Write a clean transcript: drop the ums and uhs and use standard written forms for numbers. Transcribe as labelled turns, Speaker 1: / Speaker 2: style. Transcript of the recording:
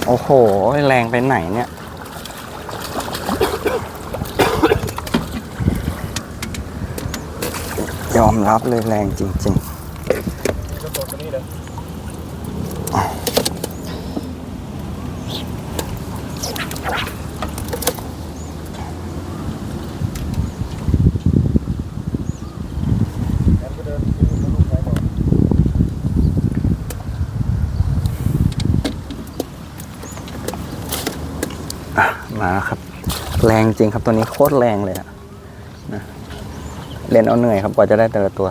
Speaker 1: โอ้โหแรงไปไหนเนี่ยยอมรับเลยแรงจริงๆมาครับแรงจริงครับตัวนี้โคตรแรงเลยอะนะเล่นเอาเหนื่อยครับกว่าจะได้แต่ละตัว